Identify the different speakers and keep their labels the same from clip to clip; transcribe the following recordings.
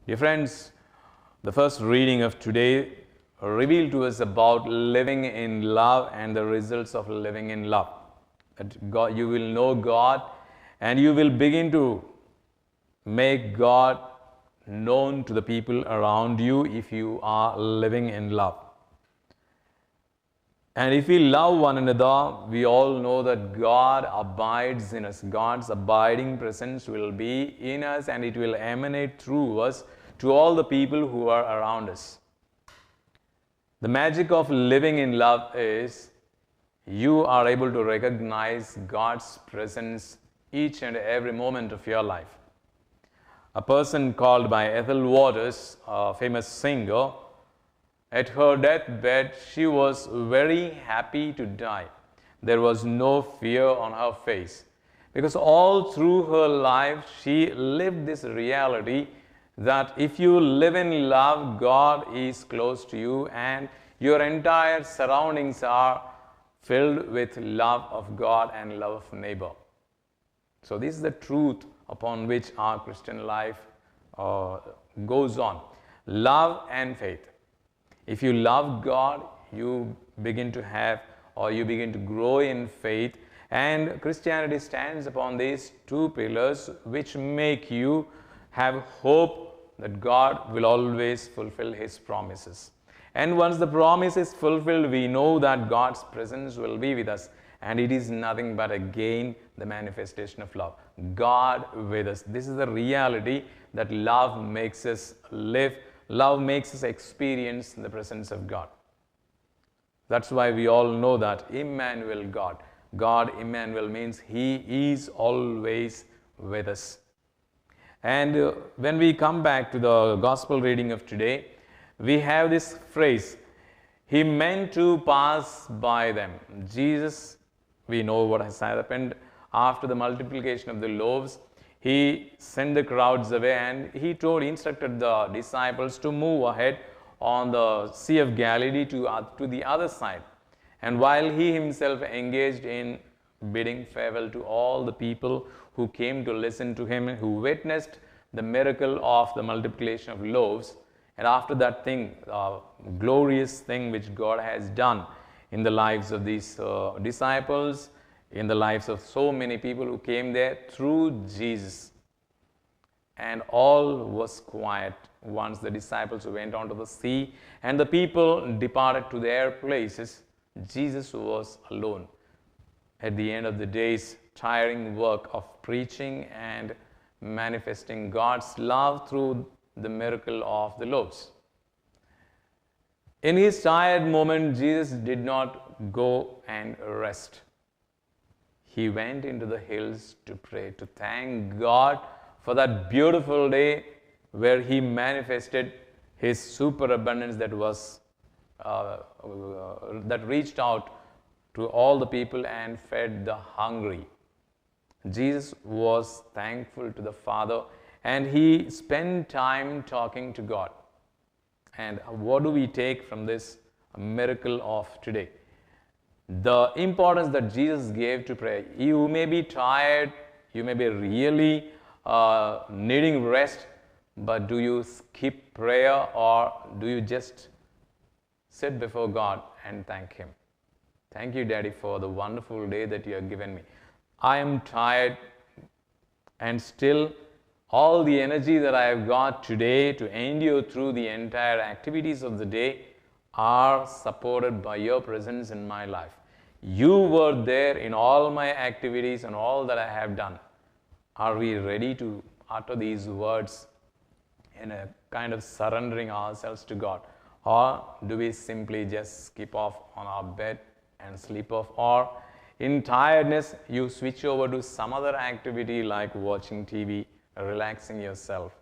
Speaker 1: Dear friends, the first reading of today revealed to us about living in love and the results of living in love. That God, you will know God and you will begin to make God known to the people around you if you are living in love. And if we love one another, we all know that God abides in us. God's abiding presence will be in us and it will emanate through us to all the people who are around us. The magic of living in love is you are able to recognize God's presence each and every moment of your life. A person called by Ethel Waters, a famous singer, at her deathbed, she was very happy to die. There was no fear on her face because all through her life she lived this reality that if you live in love, God is close to you and your entire surroundings are filled with love of God and love of neighbor. So this is the truth upon which our Christian life goes on. Love and faith. If you love God, you begin to have or you begin to grow in faith, and Christianity stands upon these two pillars which make you have hope that God will always fulfill His promises. And once the promise is fulfilled, we know that God's presence will be with us, and it is nothing but again the manifestation of love. God with us. This is the reality that love makes us live. Love makes us experience the presence of God. That's why we all know that Emmanuel God. God, Emmanuel, means He is always with us. And when we come back to the gospel reading of today, we have this phrase, He meant to pass by them. Jesus, we know what has happened after the multiplication of the loaves. He sent the crowds away and He instructed the disciples to move ahead on the Sea of Galilee to the other side. And while He Himself engaged in bidding farewell to all the people who came to listen to Him, who witnessed the miracle of the multiplication of loaves, and after that thing, glorious thing which God has done in the lives of these disciples, in the lives of so many people who came there through Jesus. And all was quiet once the disciples went onto the sea and the people departed to their places. Jesus was alone. At the end of the day's tiring work of preaching and manifesting God's love through the miracle of the loaves. In His tired moment, Jesus did not go and rest. He went into the hills to pray, to thank God for that beautiful day where He manifested His superabundance that was that reached out to all the people and fed the hungry. Jesus was thankful to the Father and He spent time talking to God. And what do we take from this miracle of today? The importance that Jesus gave to prayer. You may be tired, you may be really needing rest, but do you skip prayer or do you just sit before God and thank Him? Thank you, Daddy, for the wonderful day that you have given me. I am tired and still all the energy that I have got today to endure through the entire activities of the day are supported by your presence in my life. You were there in all my activities and all that I have done. Are we ready to utter these words in a kind of surrendering ourselves to God? Or do we simply just skip off on our bed and sleep off? Or in tiredness, you switch over to some other activity like watching TV, relaxing yourself?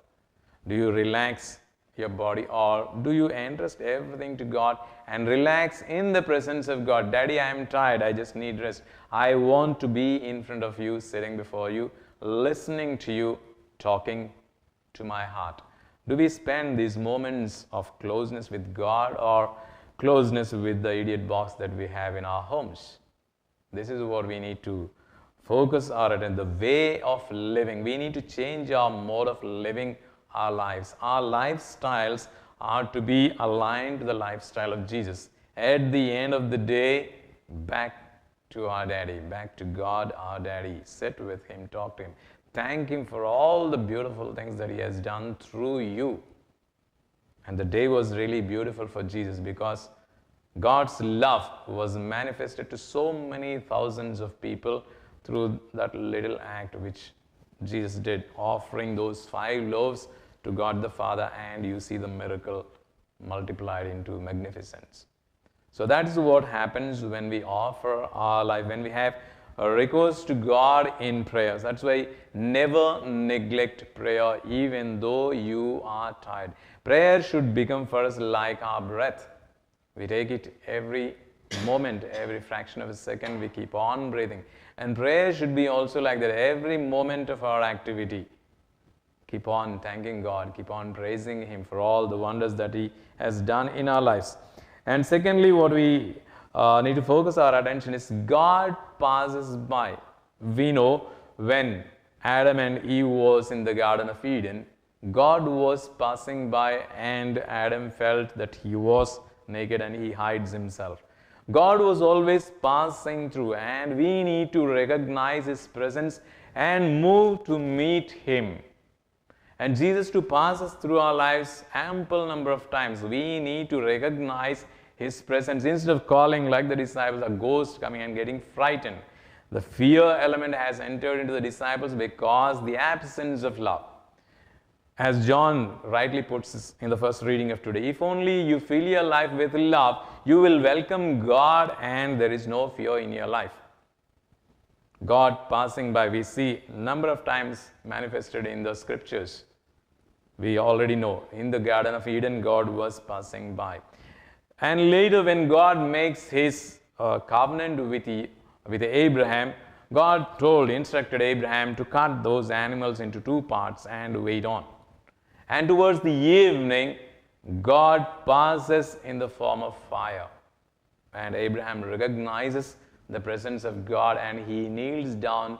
Speaker 1: Do you relax your body or do you entrust everything to God and relax in the presence of God? Daddy, I am tired. I just need rest. I want to be in front of you, sitting before you, listening to you, talking to my heart. Do we spend these moments of closeness with God or closeness with the idiot box that we have in our homes? This is what we need to focus our attention, the way of living. We need to change our mode of living our lives. Our lifestyles are to be aligned to the lifestyle of Jesus. At the end of the day, back to our daddy, back to God, our daddy. Sit with him, talk to him. Thank him for all the beautiful things that he has done through you. And the day was really beautiful for Jesus because God's love was manifested to so many thousands of people through that little act which Jesus did, offering those 5 loaves to God the Father, and you see the miracle multiplied into magnificence. So that is what happens when we offer our life, when we have a recourse to God in prayers. That's why never neglect prayer even though you are tired. Prayer should become for us like our breath. We take it every moment, every fraction of a second, we keep on breathing. And prayer should be also like that, every moment of our activity. Keep on thanking God, keep on praising him for all the wonders that he has done in our lives. And secondly, what we need to focus our attention is God passes by. We know when Adam and Eve was in the Garden of Eden, God was passing by and Adam felt that he was naked and he hides himself. God was always passing through, and we need to recognize his presence and move to meet him. And Jesus to pass us through our lives ample number of times, we need to recognize his presence instead of calling like the disciples a ghost coming and getting frightened. The fear element has entered into the disciples because the absence of love. As John rightly puts this in the first reading of today, if only you fill your life with love, you will welcome God and there is no fear in your life. God passing by, we see a number of times manifested in the scriptures. We already know in the Garden of Eden, God was passing by. And later when God makes his covenant with Abraham, God instructed Abraham to cut those animals into 2 parts and wait on. And towards the evening, God passes in the form of fire. And Abraham recognizes the presence of God and he kneels down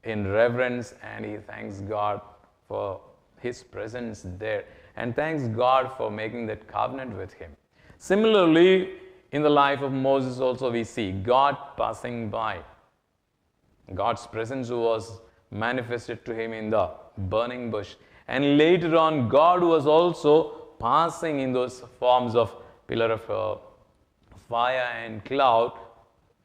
Speaker 1: in reverence and he thanks God for his presence there and thanks God for making that covenant with him. Similarly, in the life of Moses also we see God passing by. God's presence was manifested to him in the burning bush. And later on, God was also passing in those forms of pillar of fire and cloud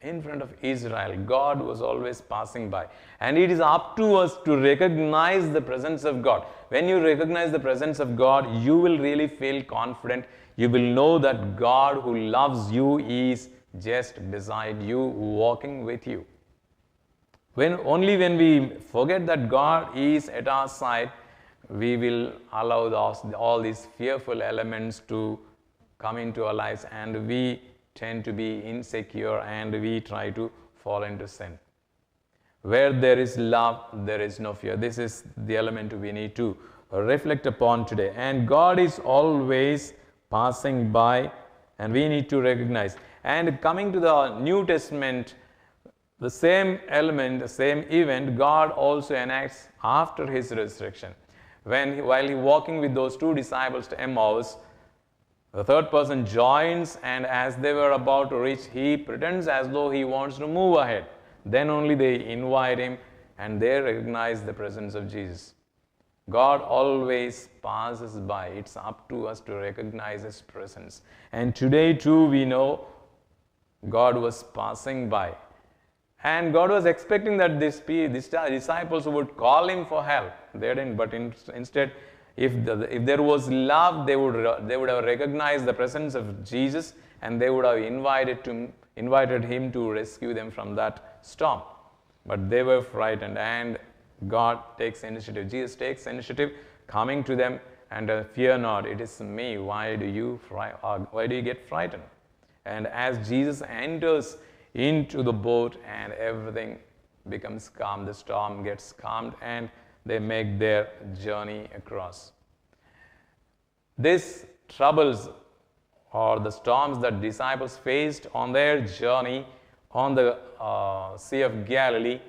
Speaker 1: in front of Israel. God was always passing by. And it is up to us to recognize the presence of God. When you recognize the presence of God, you will really feel confident. You will know that God who loves you is just beside you, walking with you. Only when we forget that God is at our side, we will allow all these fearful elements to come into our lives and we tend to be insecure and we try to fall into sin. Where there is love, there is no fear. This is the element we need to reflect upon today. And God is always passing by and we need to recognize. And coming to the New Testament, the same element, the same event, God also enacts after his resurrection. While he walking with those 2 disciples to Emmaus, the 3rd person joins and as they were about to reach, he pretends as though he wants to move ahead. Then only they invite him and they recognize the presence of Jesus. God always passes by. It's up to us to recognize his presence. And today too we know God was passing by. And God was expecting that these disciples would call him for help. They didn't, but instead, if there was love, they would have recognized the presence of Jesus and they would have invited him to rescue them from that storm. But they were frightened and God takes initiative. Jesus takes initiative, coming to them and fear not, it is me. Why do you get frightened? And as Jesus enters into the boat and everything becomes calm, the storm gets calmed and they make their journey across. These troubles or the storms that disciples faced on their journey on the Sea of Galilee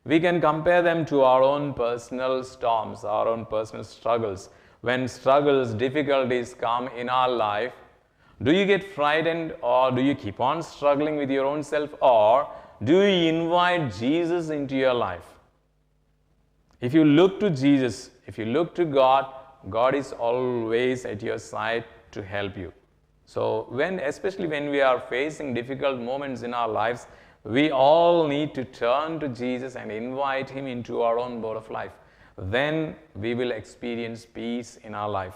Speaker 1: We can compare them to our own personal storms, our own personal struggles. When struggles, difficulties come in our life, do you get frightened, or do you keep on struggling with your own self, or do you invite Jesus into your life? If you look to Jesus, if you look to God, God is always at your side to help you. So especially when we are facing difficult moments in our lives, we all need to turn to Jesus and invite Him into our own boat of life. Then we will experience peace in our life.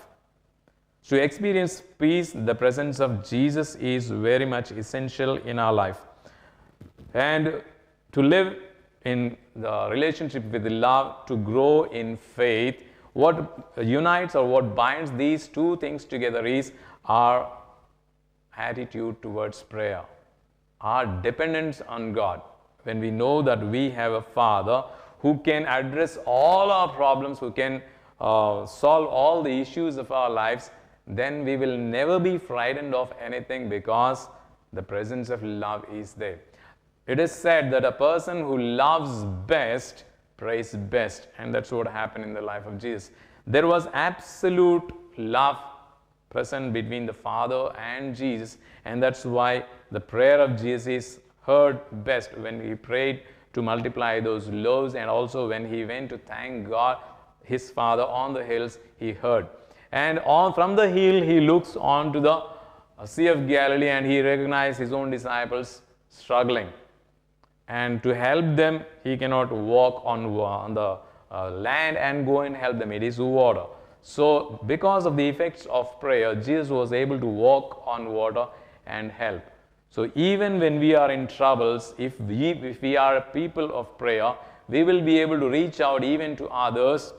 Speaker 1: To experience peace, the presence of Jesus is very much essential in our life. And to live in the relationship with love, to grow in faith, what unites or what binds these two things together is our attitude towards prayer, our dependence on God. When we know that we have a Father who can address all our problems, who can solve all the issues of our lives, then we will never be frightened of anything, because the presence of love is there. It is said that a person who loves best prays best, and that's what happened in the life of Jesus. There was absolute love present between the Father and Jesus, and that's why the prayer of Jesus is heard best when He prayed to multiply those loaves, and also when He went to thank God, His Father, on the hills, He heard. And from the hill, He looks on to the Sea of Galilee, and He recognized His own disciples struggling. And to help them, He cannot walk on the land and go and help them. It is water. So because of the effects of prayer, Jesus was able to walk on water and help. So even when we are in troubles, if we are a people of prayer, we will be able to reach out even to others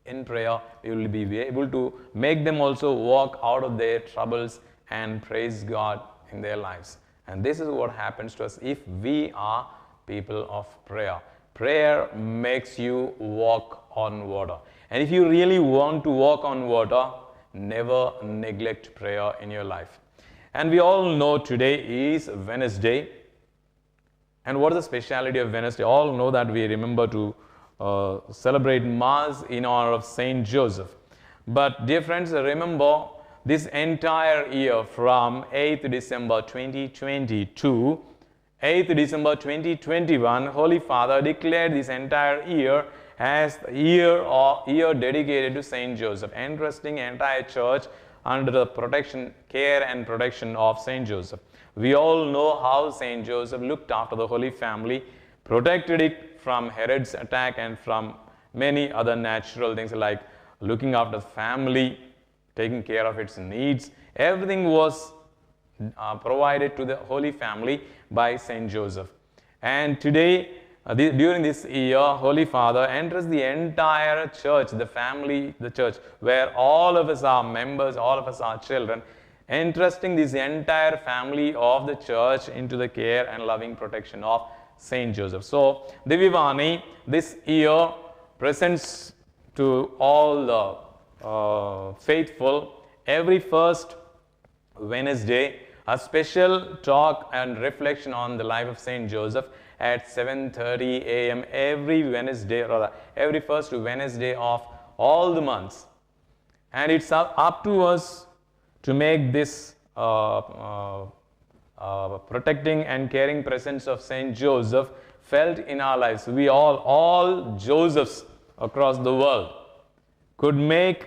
Speaker 1: in prayer. We will be able to make them also walk out of their troubles and praise God in their lives. And this is what happens to us if we are people of prayer. Prayer makes you walk on water. And if you really want to walk on water, never neglect prayer in your life. And we all know today is Wednesday. And what is the speciality of Wednesday? All know that we remember to celebrate Mass in honor of Saint Joseph. But dear friends, remember this entire year from 8th December 2020 to 8th December 2021, Holy Father declared this entire year as the year dedicated to Saint Joseph, entrusting entire church under the care and protection of Saint Joseph. We all know how Saint Joseph looked after the Holy Family, protected it from Herod's attack and from many other natural things like looking after the family, taking care of its needs. Everything was provided to the Holy Family by Saint Joseph. And today, during this year, Holy Father enters the entire church, the family, the church, where all of us are members, all of us are children, entrusting this entire family of the church into the care and loving protection of Saint Joseph. So, Divyavani this year presents to all the faithful every first Wednesday a special talk and reflection on the life of Saint Joseph at 7:30 a.m. every Wednesday, or every first Wednesday of all the months. And it's up to us to make this protecting and caring presence of Saint Joseph felt in our lives. We all Josephs across the world could make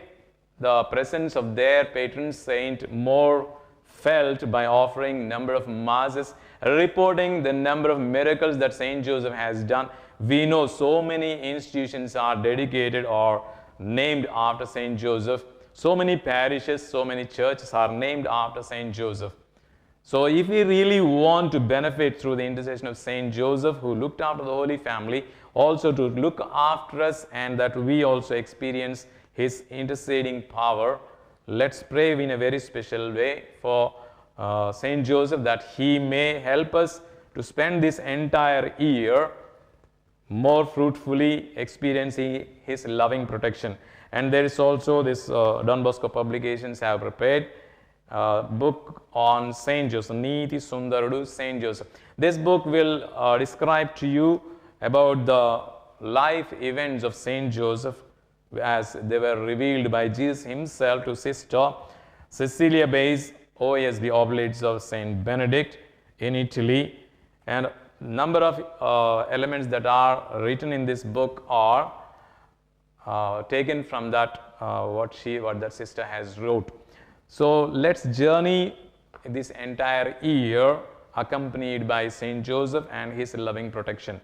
Speaker 1: the presence of their patron saint more felt by offering number of masses, reporting the number of miracles that Saint Joseph has done. We know so many institutions are dedicated or named after Saint Joseph. So many parishes, so many churches are named after Saint Joseph. So if we really want to benefit through the intercession of Saint Joseph, who looked after the Holy Family, also to look after us and that we also experience his interceding power, let's pray in a very special way for Saint Joseph, that he may help us to spend this entire year more fruitfully experiencing his loving protection. And there is also this Don Bosco Publications have prepared book on Saint Joseph, Neeti Sundarudu Saint Joseph. This book will describe to you about the life events of Saint Joseph as they were revealed by Jesus himself to Sister Cecilia Bayes, OASD Oblates of Saint Benedict in Italy. And number of elements that are written in this book are taken from that what that sister has wrote. So let's journey this entire year accompanied by Saint Joseph and his loving protection.